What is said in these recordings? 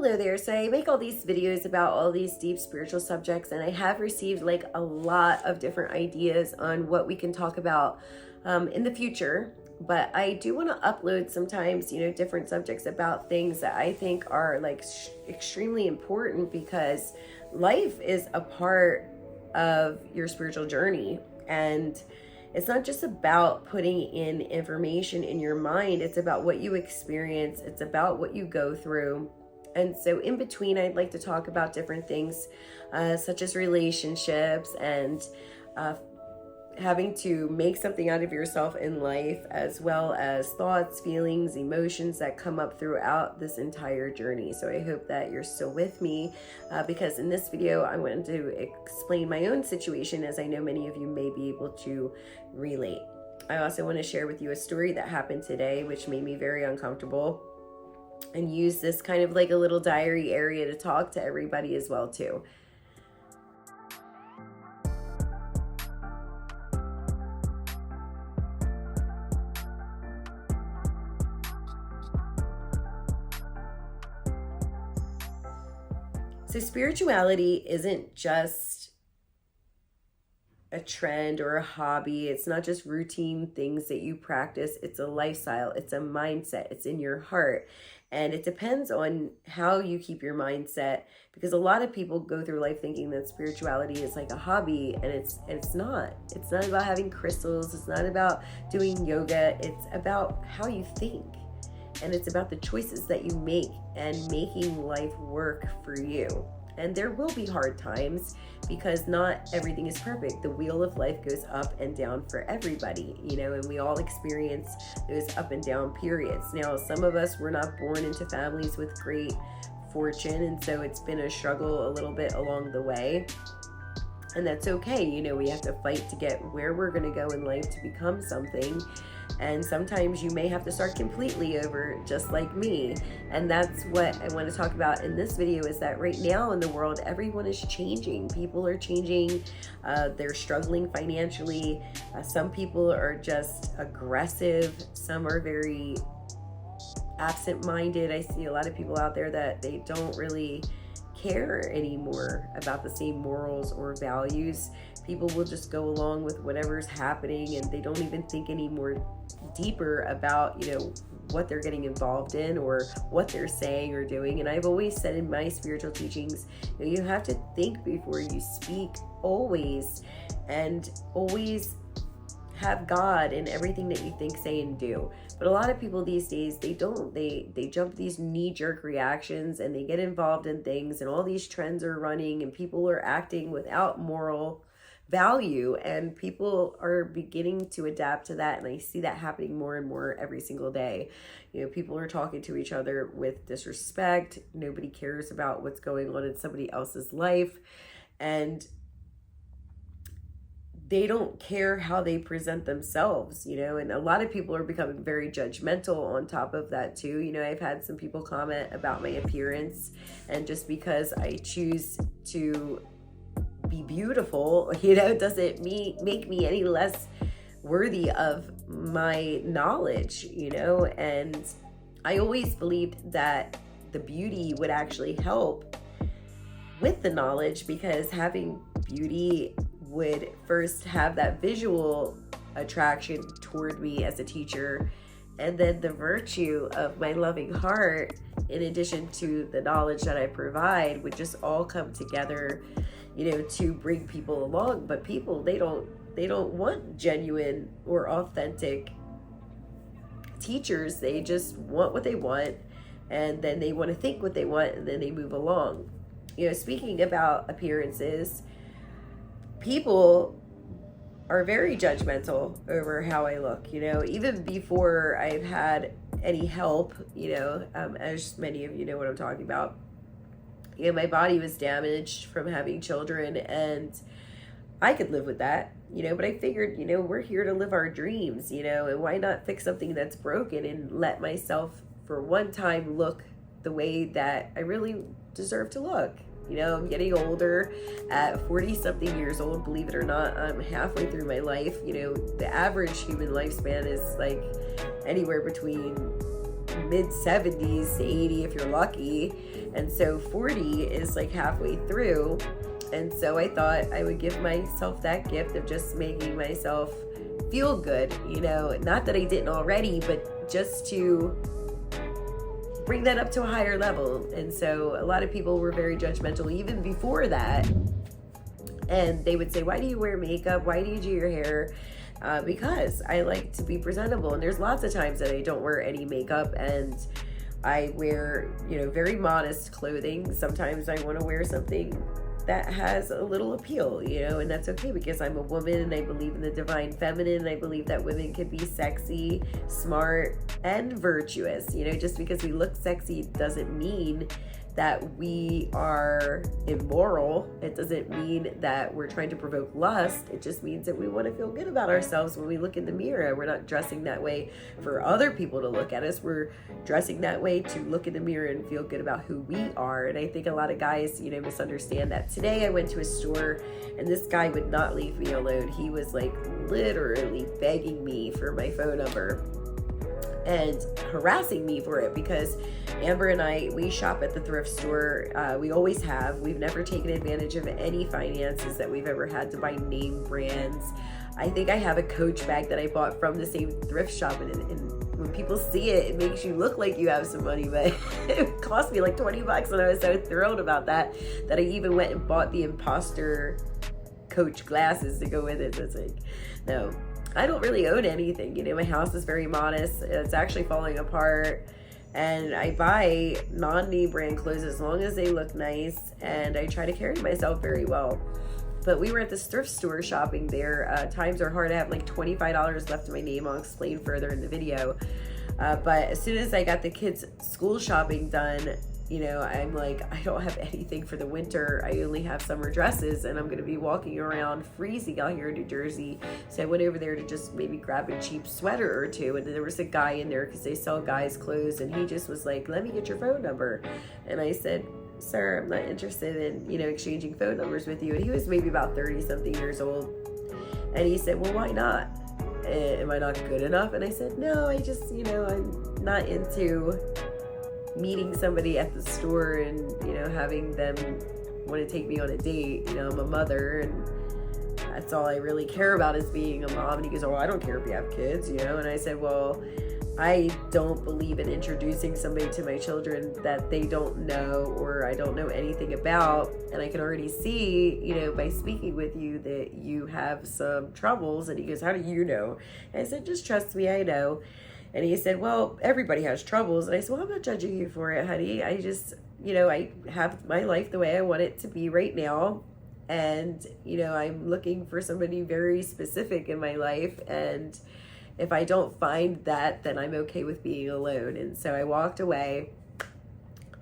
Hello there. So I make all these videos about all these deep spiritual subjects, and I have received like a lot of different ideas on what we can talk about in the future. But I do want to upload sometimes, different subjects about things that I think are like extremely important, because life is a part of your spiritual journey. And it's not just about putting in information in your mind. It's about what you experience. It's about what you go through. And so in between, I'd like to talk about different things such as relationships and having to make something out of yourself in life, as well as thoughts, feelings, emotions that come up throughout this entire journey. So I hope that you're still with me because in this video, I wanted to explain my own situation, as I know many of you may be able to relate. I also want to share with you a story that happened today, which made me very uncomfortable, and use this kind of like a little diary area to talk to everybody as well too. So spirituality isn't just a trend or a hobby. It's not just routine things that you practice. It's a lifestyle. It's a mindset. It's in your heart. And it depends on how you keep your mindset, because a lot of people go through life thinking that spirituality is like a hobby, and it's not. It's not about having crystals. It's not about doing yoga. It's about how you think. And it's about the choices that you make and making life work for you. And there will be hard times, because not everything is perfect. The wheel of life goes up and down for everybody, and we all experience those up and down periods. Now, some of us were not born into families with great fortune, and so it's been a struggle a little bit along the way. And that's okay. We have to fight to get where we're going to go in life to become something. And sometimes you may have to start completely over, just like me. And that's what I want to talk about in this video, is that right now in the world, everyone is changing. People are changing. They're struggling financially. Some people are just aggressive. Some are very absent-minded. I see a lot of people out there that they don't really care anymore about the same morals or values. People will just go along with whatever's happening, and they don't even think any more deeper about, what they're getting involved in or what they're saying or doing. And I've always said in my spiritual teachings, you have to think before you speak, always, and always have God in everything that you think, say, and do. But a lot of people these days, they don't. They jump these knee-jerk reactions, and they get involved in things, and all these trends are running, and people are acting without moral value, and people are beginning to adapt to that. And I see that happening more and more every single day. People are talking to each other with disrespect. Nobody cares about what's going on in somebody else's life, and they don't care how they present themselves, and a lot of people are becoming very judgmental on top of that too. I've had some people comment about my appearance, and just because I choose to be beautiful, doesn't make me any less worthy of my knowledge, and I always believed that the beauty would actually help with the knowledge, because having beauty would first have that visual attraction toward me as a teacher, and then the virtue of my loving heart, in addition to the knowledge that I provide, would just all come together, to bring people along. But people, they don't want genuine or authentic teachers. They just want what they want, and then they want to think what they want, and then they move along. Speaking about appearances, people are very judgmental over how I look, even before I've had any help, as many of you know what I'm talking about. My body was damaged from having children, and I could live with that, but I figured, we're here to live our dreams, and why not fix something that's broken and let myself for one time look the way that I really deserve to look. I'm getting older. At 40 something years old, believe it or not, I'm halfway through my life. The average human lifespan is like anywhere between mid 70s to 80 if you're lucky. And so 40 is like halfway through. And so I thought I would give myself that gift of just making myself feel good, you know, not that I didn't already, but just to bring that up to a higher level. And so a lot of people were very judgmental even before that. And they would say, why do you wear makeup? Why do you do your hair? Because I like to be presentable. And there's lots of times that I don't wear any makeup and I wear, you know, very modest clothing. Sometimes I want to wear something that has a little appeal, you know, and that's okay because I'm a woman and I believe in the divine feminine. And I believe that women can be sexy, smart, and virtuous. You know, just because we look sexy doesn't mean that we are immoral. It doesn't mean that we're trying to provoke lust. It just means that we want to feel good about ourselves when we look in the mirror. We're not dressing that way for other people to look at us. We're dressing that way to look in the mirror and feel good about who we are. And I think a lot of guys, you know, misunderstand that. Today I went to a store and this guy would not leave me alone. He was like literally begging me for my phone number and harassing me for it because Amber and I, we shop at the thrift store. We always have. We've never taken advantage of any finances that we've ever had to buy name brands. I think I have a Coach bag that I bought from the same thrift shop, and when people see it, it makes you look like you have some money, but it cost me like $20, and I was so thrilled about that I even went and bought the imposter Coach glasses to go with it. So it's like, no. I don't really own anything, you know, my house is very modest, it's actually falling apart, and I buy non-name brand clothes as long as they look nice, and I try to carry myself very well. But we were at this thrift store shopping there. Times are hard. I have like $25 left in my name. I'll explain further in the video. But as soon as I got the kids' school shopping done, you know, I'm like, I don't have anything for the winter. I only have summer dresses, and I'm going to be walking around freezing out here in New Jersey. So I went over there to just maybe grab a cheap sweater or two. And then there was a guy in there because they sell guys' clothes. And he just was like, let me get your phone number. And I said, sir, I'm not interested in, you know, exchanging phone numbers with you. And he was maybe about 30 something years old. And he said, well, why not? Am I not good enough? And I said, no, I just, you know, I'm not into meeting somebody at the store and, you know, having them want to take me on a date. You know, I'm a mother and that's all I really care about is being a mom. And he goes, oh, I don't care if you have kids, you know. And I said, well, I don't believe in introducing somebody to my children that they don't know or I don't know anything about. And I can already see, you know, by speaking with you that you have some troubles. And he goes, how do you know? And I said, just trust me, I know. And he said, well, everybody has troubles. And I said, well, I'm not judging you for it, honey. I just, you know, I have my life the way I want it to be right now. And, you know, I'm looking for somebody very specific in my life. And if I don't find that, then I'm okay with being alone. And so I walked away.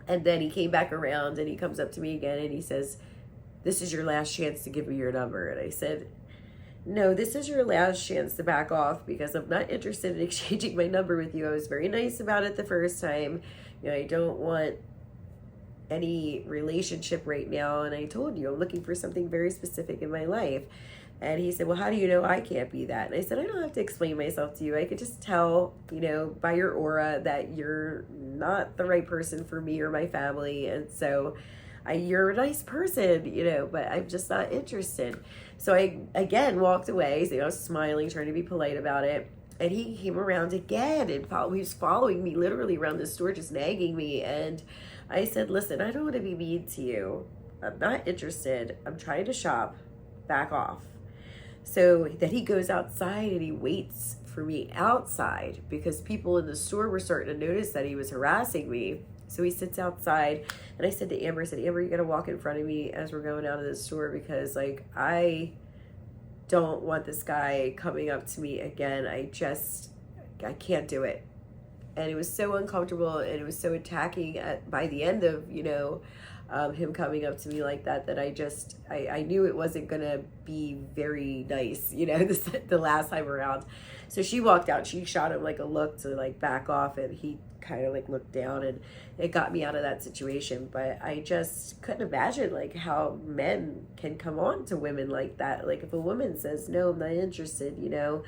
And then he came back around and he comes up to me again and he says, this is your last chance to give me your number. And I said, no, this is your last chance to back off because I'm not interested in exchanging my number with you. I was very nice about it the first time. You know, I don't want any relationship right now. And I told you, I'm looking for something very specific in my life. And he said, well, how do you know I can't be that? And I said, I don't have to explain myself to you. I could just tell, you know, by your aura that you're not the right person for me or my family. And so you're a nice person, you know, but I'm just not interested. So I, again, walked away. So I was smiling, trying to be polite about it. And he came around again and he was following me literally around the store, just nagging me. And I said, listen, I don't want to be mean to you. I'm not interested. I'm trying to shop. Back off. So then he goes outside and he waits for me outside because people in the store were starting to notice that he was harassing me. So he sits outside and I said to Amber, Amber, you got to walk in front of me as we're going out of the store because like, I don't want this guy coming up to me again. I can't do it. And it was so uncomfortable and it was so attacking by the end of, you know, him coming up to me like that I knew it wasn't going to be very nice, you know, the last time around. So she walked out, she shot him like a look to like back off and he kind of like looked down and it got me out of that situation. But I just couldn't imagine like how men can come on to women like that. Like if a woman says, no, I'm not interested, you know,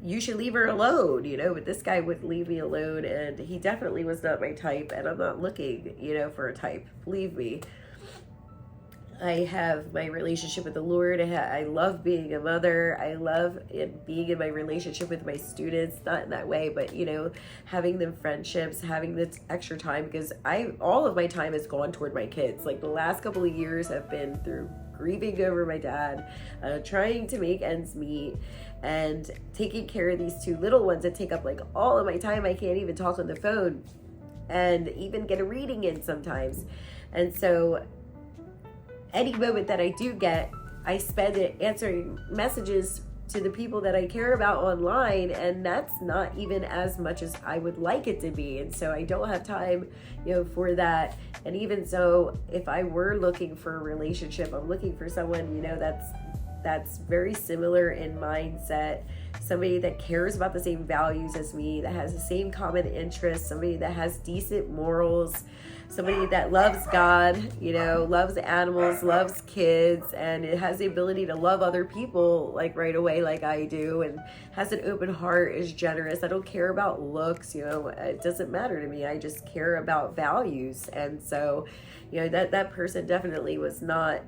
you should leave her alone, but this guy wouldn't leave me alone, and he definitely was not my type, and I'm not looking, for a type, believe me. I have my relationship with the Lord. I love being a mother. I love being in my relationship with my students, not in that way, but, having them friendships, having this extra time, because all of my time has gone toward my kids. Like the last couple of years have been through grieving over my dad, trying to make ends meet, and taking care of these two little ones that take up like all of my time. I can't even talk on the phone and even get a reading in sometimes. And so any moment that I do get, I spend it answering messages to the people that I care about online, and that's not even as much as I would like it to be. And so I don't have time, for that. And even so, if I were looking for a relationship, I'm looking for someone, that's very similar in mindset, somebody that cares about the same values as me, that has the same common interests, somebody that has decent morals, somebody that loves God, loves animals, loves kids, and it has the ability to love other people like right away like I do, and has an open heart, is generous. I don't care about looks, it doesn't matter to me. I just care about values. And so, that person definitely was not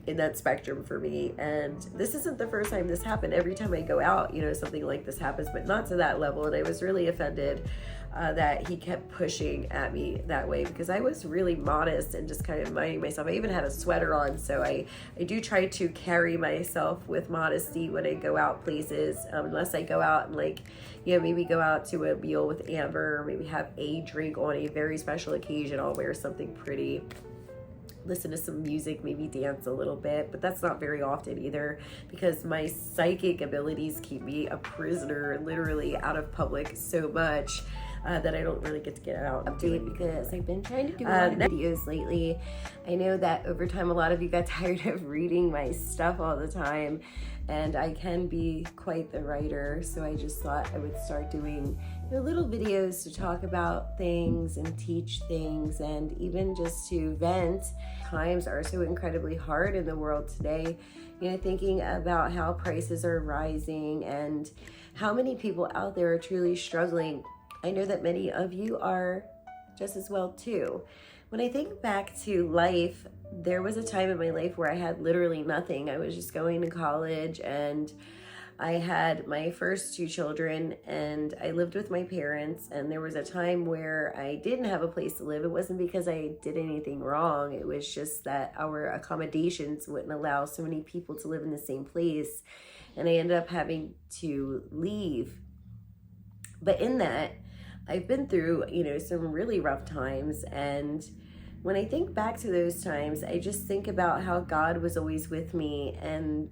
in that spectrum for me. And this isn't the first time this happened. Every time I go out, something like this happens, but not to that level. And I was really offended that he kept pushing at me that way, because I was really modest and just kind of minding myself. I even had a sweater on, so I do try to carry myself with modesty when I go out places, unless I go out and maybe go out to a meal with Amber, or maybe have a drink on a very special occasion. I'll wear something pretty, listen to some music, maybe dance a little bit, but that's not very often either, because my psychic abilities keep me a prisoner literally out of public so much that I don't really get to get out and do it, because I've been trying to do a lot of videos lately. I know that over time a lot of you got tired of reading my stuff all the time, and I can be quite the writer, so I just thought I would start doing little videos to talk about things and teach things, and even just to vent. Times are so incredibly hard in the world today, thinking about how prices are rising and how many people out there are truly struggling. I know that many of you are just as well too. When I think back to life, there was a time in my life where I had literally nothing. I was just going to college, and I had my first two children, and I lived with my parents, and there was a time where I didn't have a place to live. It wasn't because I did anything wrong. It was just that our accommodations wouldn't allow so many people to live in the same place, and I ended up having to leave. But in that, I've been through, some really rough times, and when I think back to those times, I just think about how God was always with me, and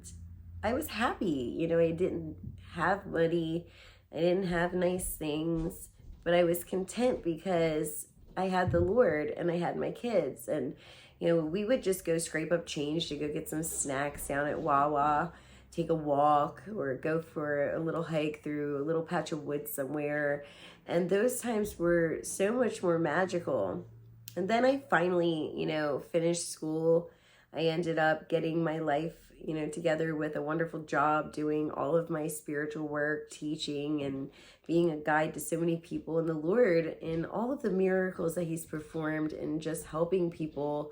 I was happy. I didn't have money, I didn't have nice things, but I was content because I had the Lord and I had my kids. And, we would just go scrape up change to go get some snacks down at Wawa, take a walk, or go for a little hike through a little patch of woods somewhere. And those times were so much more magical. And then I finally, finished school. I ended up getting my life, together with a wonderful job, doing all of my spiritual work, teaching, and being a guide to so many people in the Lord, and all of the miracles that He's performed, and just helping people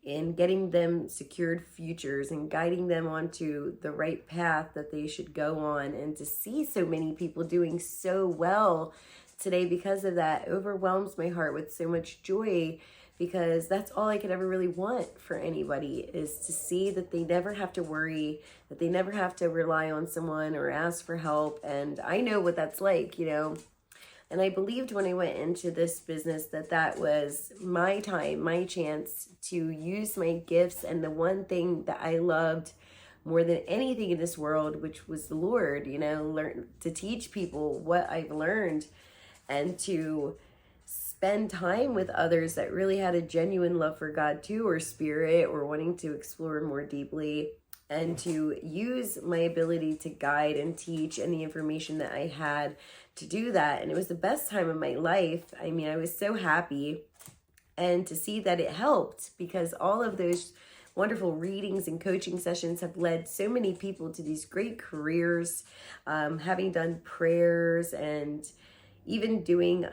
in getting them secured futures and guiding them onto the right path that they should go on. And to see so many people doing so well today because of that overwhelms my heart with so much joy, because that's all I could ever really want for anybody, is to see that they never have to worry, that they never have to rely on someone or ask for help. And I know what that's like, and I believed when I went into this business that was my time, my chance to use my gifts and the one thing that I loved more than anything in this world, which was the Lord, learn to teach people what I've learned, and to spend time with others that really had a genuine love for God too, or spirit, or wanting to explore more deeply, and to use my ability to guide and teach and the information that I had to do that. And it was the best time of my life. I mean, I was so happy, and to see that it helped, because all of those wonderful readings and coaching sessions have led so many people to these great careers, having done prayers and even doing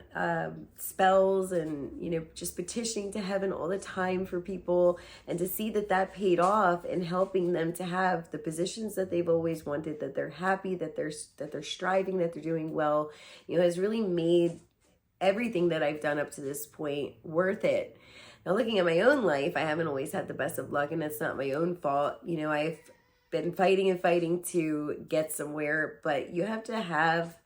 spells and, just petitioning to heaven all the time for people, and to see that that paid off in helping them to have the positions that they've always wanted, that they're happy, that they're striving, that they're doing well, has really made everything that I've done up to this point worth it. Now, looking at my own life, I haven't always had the best of luck, and that's not my own fault. I've been fighting and fighting to get somewhere, but you have to have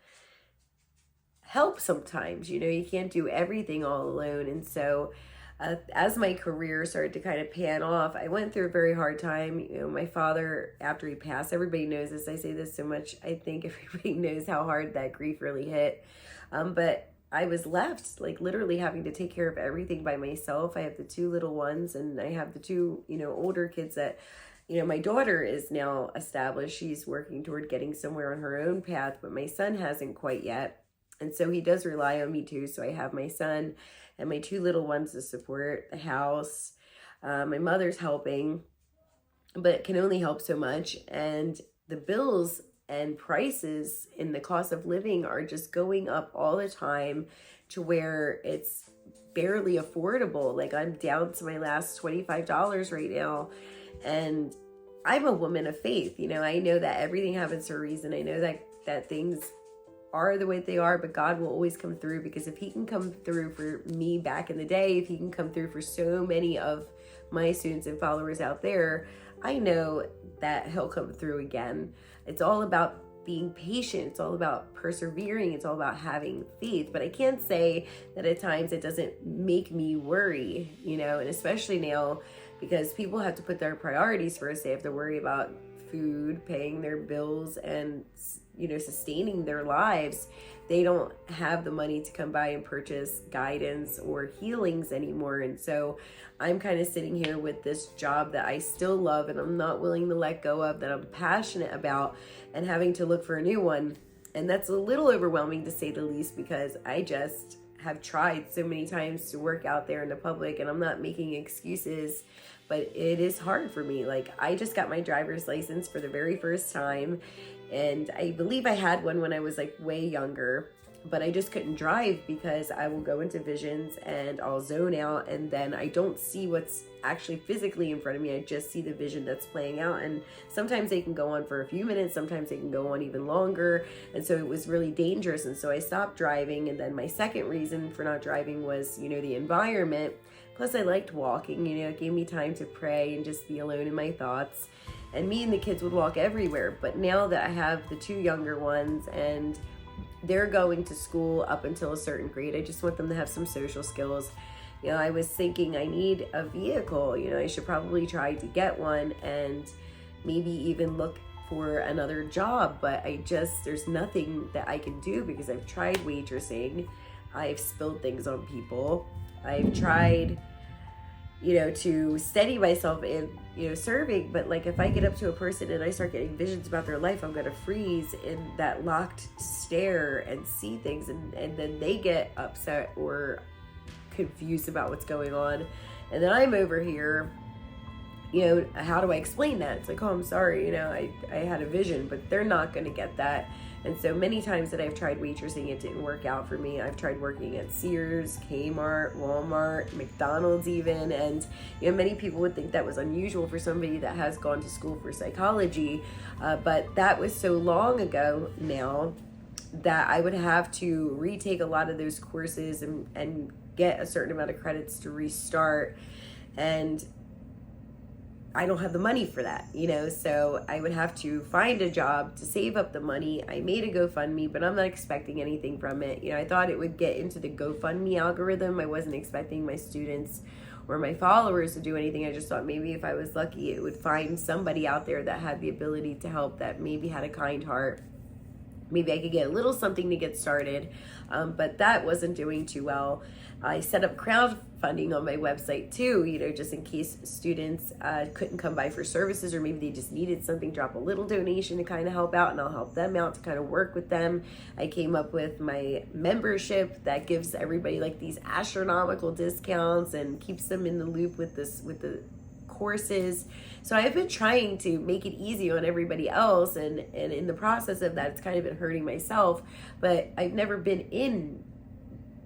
help sometimes. You can't do everything all alone. And so as my career started to kind of pan off, I went through a very hard time. My father, after he passed, everybody knows this, I say this so much, I think everybody knows how hard that grief really hit. But I was left like literally having to take care of everything by myself. I have the 2 little ones, and I have the 2 older kids that my daughter is now established. She's working toward getting somewhere on her own path, but my son hasn't quite yet. And so he does rely on me too. So I have my son and my 2 little ones to support the house. My mother's helping, but can only help so much. And the bills and prices in the cost of living are just going up all the time to where it's barely affordable. Like, I'm down to my last $25 right now. And I'm a woman of faith. I know that everything happens for a reason. I know that things are the way they are, but God will always come through, because if he can come through for me back in the day, if he can come through for so many of my students and followers out there, I know that he'll come through again. It's all about being patient. It's all about persevering. It's all about having faith. But I can't say that at times it doesn't make me worry, and especially now, because people have to put their priorities first. They have to worry about food, paying their bills, and sustaining their lives. They don't have the money to come by and purchase guidance or healings anymore. And so I'm kind of sitting here with this job that I still love and I'm not willing to let go of, that I'm passionate about, and having to look for a new one. And that's a little overwhelming, to say the least, because I just have tried so many times to work out there in the public, and I'm not making excuses, but it is hard for me. Like, I just got my driver's license for the very first time, and I believe I had one when I was like way younger, but I just couldn't drive because I will go into visions and I'll zone out, and then I don't see what's actually physically in front of me. I just see the vision that's playing out, and sometimes they can go on for a few minutes, sometimes they can go on even longer, and so it was really dangerous. And so I stopped driving. And then my second reason for not driving was, the environment. Plus I liked walking, it gave me time to pray and just be alone in my thoughts. And me and the kids would walk everywhere. But now that I have the 2 younger ones and they're going to school up until a certain grade, I just want them to have some social skills. I was thinking I need a vehicle. I should probably try to get one and maybe even look for another job. But there's nothing that I can do, because I've tried waitressing. I've spilled things on people. I've tried, to steady myself in, serving. But like, if I get up to a person and I start getting visions about their life, I'm going to freeze in that locked stare and see things. And then they get upset or confused about what's going on. And then I'm over here, how do I explain that? It's like, oh, I'm sorry, I had a vision, but they're not going to get that. And so many times that I've tried waitressing, it didn't work out for me. I've tried working at Sears, Kmart, Walmart, McDonald's even. And, many people would think that was unusual for somebody that has gone to school for psychology. But that was so long ago now that I would have to retake a lot of those courses and get a certain amount of credits to restart. And I don't have the money for that, so I would have to find a job to save up the money. I made a GoFundMe, but I'm not expecting anything from it. I thought it would get into the GoFundMe algorithm. I wasn't expecting my students or my followers to do anything. I just thought maybe if I was lucky, it would find somebody out there that had the ability to help, that maybe had a kind heart. Maybe I could get a little something to get started, but that wasn't doing too well. I set up crowdfunding on my website too, just in case students couldn't come by for services, or maybe they just needed something, drop a little donation to kind of help out, and I'll help them out to kind of work with them. I came up with my membership that gives everybody like these astronomical discounts and keeps them in the loop with the courses. So I've been trying to make it easy on everybody else, and in the process of that, it's kind of been hurting myself. But I've never been in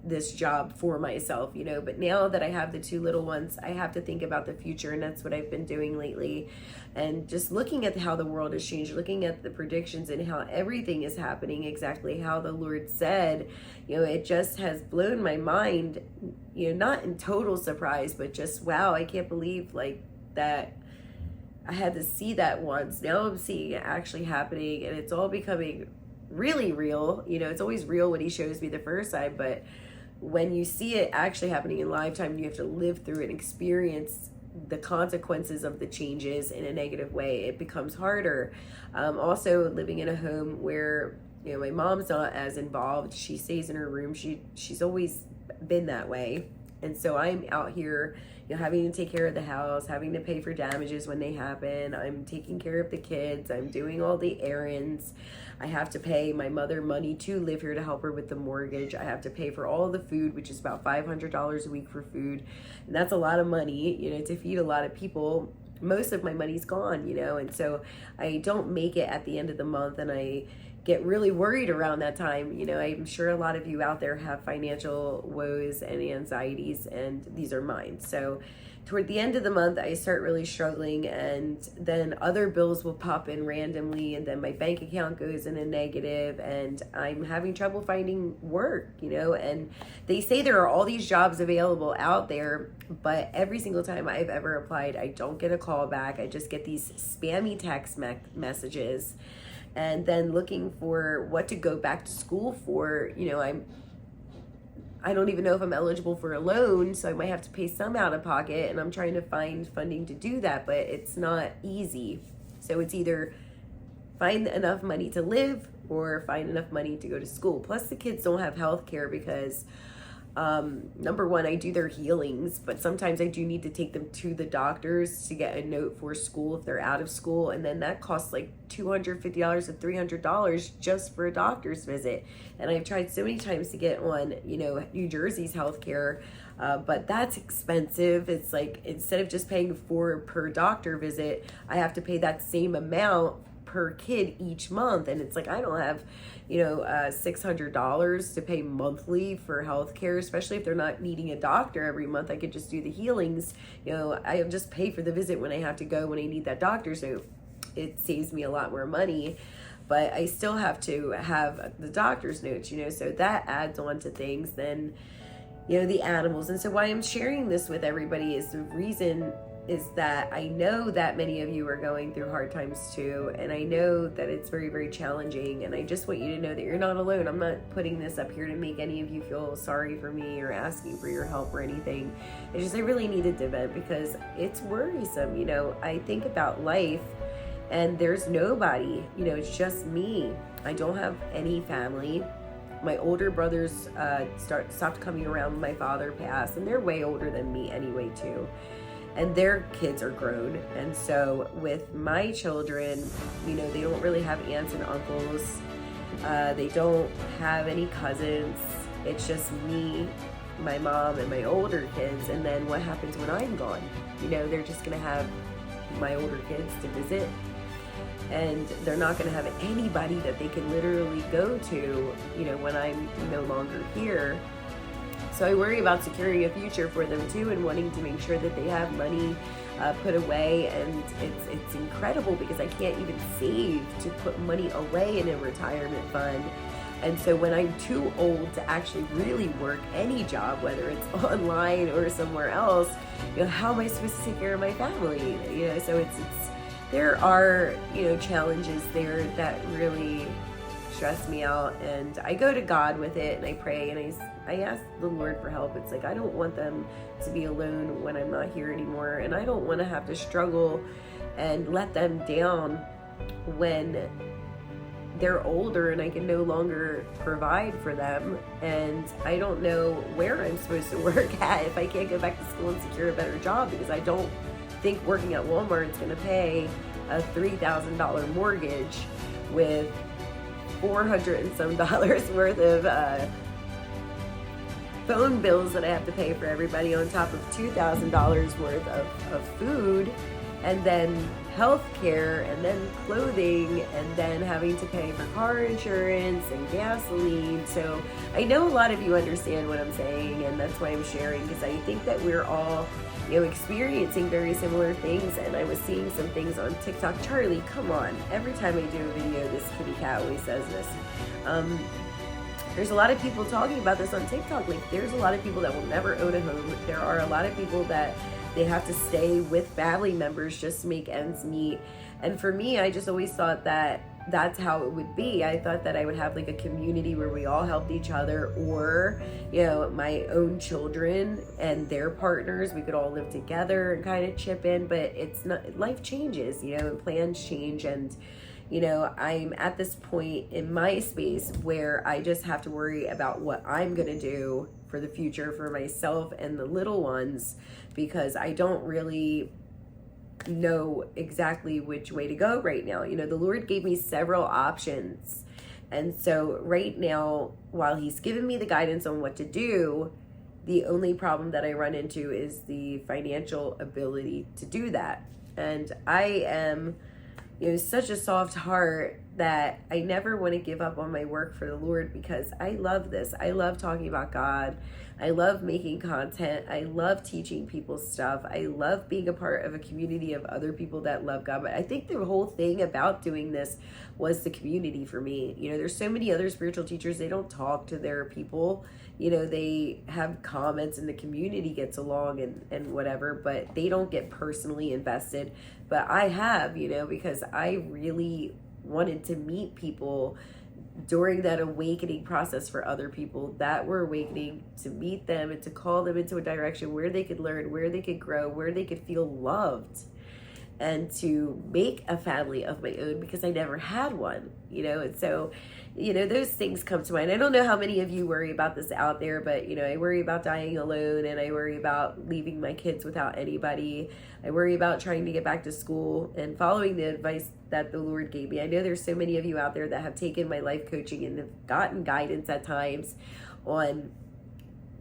this job for myself, but now that I have the two little ones, I have to think about the future, and that's what I've been doing lately. And just looking at how the world has changed, looking at the predictions and how everything is happening exactly how the Lord said, it just has blown my mind, not in total surprise, but just, wow, I can't believe like that I had to see that once. Now I'm seeing it actually happening, and it's all becoming really real. It's always real when he shows me the first time, but when you see it actually happening in live time, you have to live through it and experience the consequences of the changes in a negative way. It becomes harder. Also, living in a home where my mom's not as involved. She stays in her room. She's always been that way, and so I'm out here having to take care of the house, having to pay for damages when they happen. I'm taking care of the kids. I'm doing all the errands. I have to pay my mother money to live here to help her with the mortgage. I have to pay for all the food, which is about $500 a week for food. And that's a lot of money, to feed a lot of people. Most of my money's gone, and so I don't make it at the end of the month, and I get really worried around that time. I'm sure a lot of you out there have financial woes and anxieties, and these are mine. So toward the end of the month, I start really struggling, and then other bills will pop in randomly, and then my bank account goes in a negative, and I'm having trouble finding work, and they say there are all these jobs available out there, but every single time I've ever applied, I don't get a call back. I just get these spammy text messages. And then looking for what to go back to school for, I don't even know if I'm eligible for a loan, so I might have to pay some out of pocket, and I'm trying to find funding to do that, but it's not easy. So it's either find enough money to live or find enough money to go to school. Plus the kids don't have health care because number one, I do their healings, but sometimes I do need to take them to the doctors to get a note for school if they're out of school, and then that costs like $250 to $300 just for a doctor's visit. And I've tried so many times to get on New Jersey's healthcare, but that's expensive. It's like, instead of just paying per doctor visit, I have to pay that same amount per kid each month, and it's like, I don't have $600 to pay monthly for healthcare, especially if they're not needing a doctor every month. I could just do the healings. I just pay for the visit when I have to go when I need that doctor's note. It saves me a lot more money, but I still have to have the doctor's notes, so that adds on to things. Then, the animals. And so why I'm sharing this with everybody is the reason is that I know that many of you are going through hard times too, and I know that it's very, very challenging, and I just want you to know that you're not alone. I'm not putting this up here to make any of you feel sorry for me or asking for your help or anything. It's just I really needed to vent because it's worrisome. I think about life, and there's nobody, it's just me. I don't have any family. My older brothers stopped coming around when my father passed, and they're way older than me anyway too. And their kids are grown. And so with my children, they don't really have aunts and uncles. They don't have any cousins. It's just me, my mom, and my older kids. And then what happens when I'm gone? They're just going to have my older kids to visit. And they're not going to have anybody that they can literally go to, when I'm no longer here. So I worry about securing a future for them too, and wanting to make sure that they have money put away. And it's incredible because I can't even save to put money away in a retirement fund. And so when I'm too old to actually really work any job, whether it's online or somewhere else, how am I supposed to take care of my family? So there are challenges there that really stress me out, and I go to God with it, and I pray, and I ask the Lord for help. It's like, I don't want them to be alone when I'm not here anymore, and I don't want to have to struggle and let them down when they're older and I can no longer provide for them, and I don't know where I'm supposed to work at if I can't go back to school and secure a better job, because I don't think working at Walmart is going to pay a $3,000 mortgage with $400 and some worth of phone bills that I have to pay for everybody on top of $2,000 worth of food, and then health care, and then clothing, and then having to pay for car insurance and gasoline. So I know a lot of you understand what I'm saying, and that's why I'm sharing, because I think that we're all, experiencing very similar things. And I was seeing some things on TikTok. Charlie, come on. Every time I do a video, this kitty cat always says this. There's a lot of people talking about this on TikTok. Like, there's a lot of people that will never own a home. There are a lot of people that they have to stay with family members just to make ends meet. And for me, I just always thought that that's how it would be. I thought that I would have like a community where we all helped each other, or, my own children and their partners, we could all live together and kind of chip in. But it's not, life changes, and plans change. And I'm at this point in my space where I just have to worry about what I'm going to do for the future for myself and the little ones, because I don't really know exactly which way to go right now. The Lord gave me several options. And so right now, while He's given me the guidance on what to do, the only problem that I run into is the financial ability to do that. And I am such a soft heart that I never want to give up on my work for the Lord, because I love this. I love talking about God. I love making content. I love teaching people stuff. I love being a part of a community of other people that love God. But I think the whole thing about doing this was the community for me. There's so many other spiritual teachers, they don't talk to their people. They have comments and the community gets along and whatever, but they don't get personally invested. But I have, because I really wanted to meet people during that awakening process for other people that were awakening, to meet them and to call them into a direction where they could learn, where they could grow, where they could feel loved, and to make a family of my own, because I never had one, and so, those things come to mind. I don't know how many of you worry about this out there, but, I worry about dying alone, and I worry about leaving my kids without anybody. I worry about trying to get back to school and following the advice that the Lord gave me. I know there's so many of you out there that have taken my life coaching and have gotten guidance at times on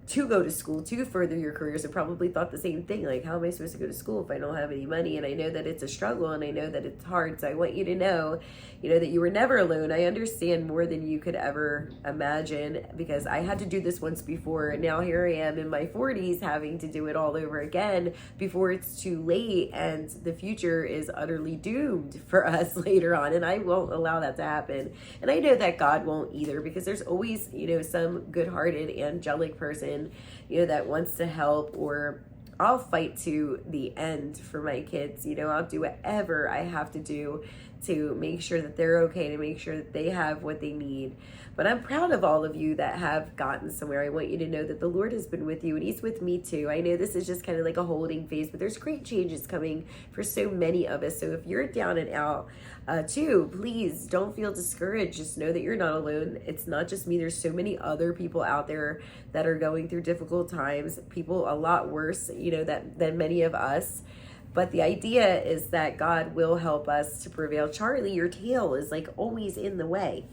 to go to school, to further your careers, and probably thought the same thing, like, how am I supposed to go to school if I don't have any money? And I know that it's a struggle, and I know that it's hard. So I want you to know, that you were never alone. I understand more than you could ever imagine, because I had to do this once before, and now here I am in my 40s having to do it all over again before it's too late, and the future is utterly doomed for us later on, and I won't allow that to happen. And I know that God won't either, because there's always, some good-hearted angelic person that wants to help, or I'll fight to the end for my kids. I'll do whatever I have to do to make sure that they're okay, to make sure that they have what they need. But I'm proud of all of you that have gotten somewhere. I want you to know that the Lord has been with you, and He's with me too. I know this is just kind of like a holding phase, but there's great changes coming for so many of us. So if you're down and out too, please don't feel discouraged. Just know that you're not alone. It's not just me. There's so many other people out there that are going through difficult times, people a lot worse, than many of us. But the idea is that God will help us to prevail. Charlie, your tail is like always in the way.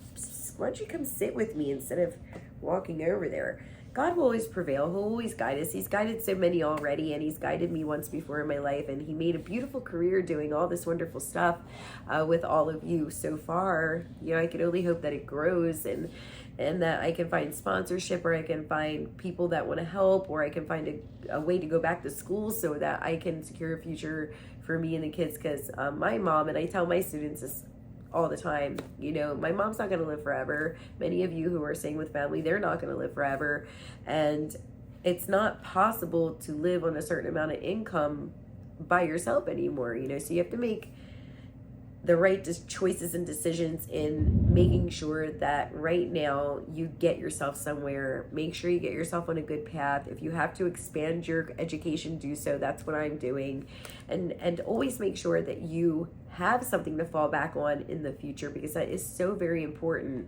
Why don't you come sit with me instead of walking over there? God will always prevail. He'll always guide us. He's guided so many already, and He's guided me once before in my life, and He made a beautiful career doing all this wonderful stuff with all of you so far. I can only hope that it grows, and that I can find sponsorship, or I can find people that want to help, or I can find a way to go back to school so that I can secure a future for me and the kids. Because my mom, and I tell my students this all the time, my mom's not going to live forever. Many of you who are staying with family, they're not going to live forever. And it's not possible to live on a certain amount of income by yourself anymore, so you have to make the right choices and decisions in making sure that right now you get yourself somewhere. Make sure you get yourself on a good path. If you have to expand your education, do so. That's what I'm doing. And always make sure that you have something to fall back on in the future, because that is so very important.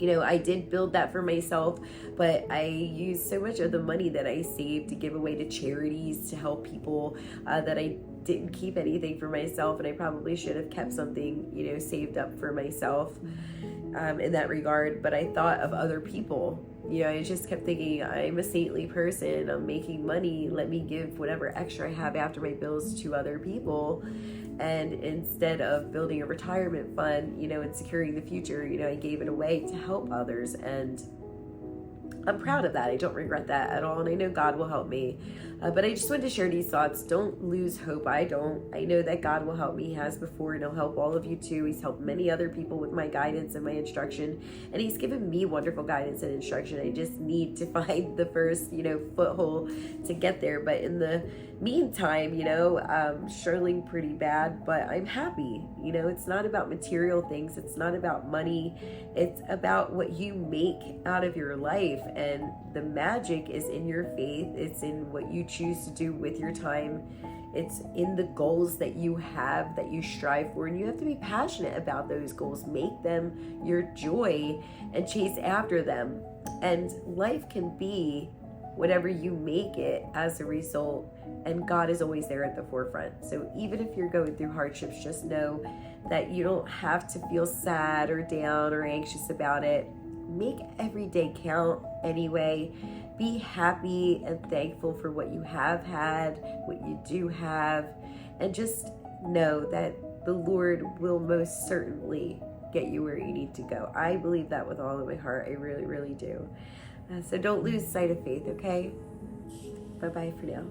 I did build that for myself, but I used so much of the money that I saved to give away to charities to help people that I didn't keep anything for myself, and I probably should have kept something, saved up for myself in that regard. But I thought of other people, I just kept thinking, I'm a saintly person, I'm making money, let me give whatever extra I have after my bills to other people. And instead of building a retirement fund, and securing the future, I gave it away to help others. And I'm proud of that. I don't regret that at all. And I know God will help me. But I just wanted to share these thoughts. Don't lose hope. I don't. I know that God will help me. He has before, and he'll help all of you too. He's helped many other people with my guidance and my instruction. And he's given me wonderful guidance and instruction. I just need to find the first, foothold to get there. But in the meantime, I'm struggling pretty bad, but I'm happy. It's not about material things. It's not about money. It's about what you make out of your life. And the magic is in your faith. It's in what you choose to do with your time. It's in the goals that you have, that you strive for. And you have to be passionate about those goals. Make them your joy and chase after them. And life can be whatever you make it as a result. And God is always there at the forefront. So even if you're going through hardships, just know that you don't have to feel sad or down or anxious about it. Make every day count anyway. Be happy and thankful for what you have had, what you do have, and just know that the Lord will most certainly get you where you need to go. I believe that with all of my heart. I really, really do. So don't lose sight of faith, okay? Bye-bye for now.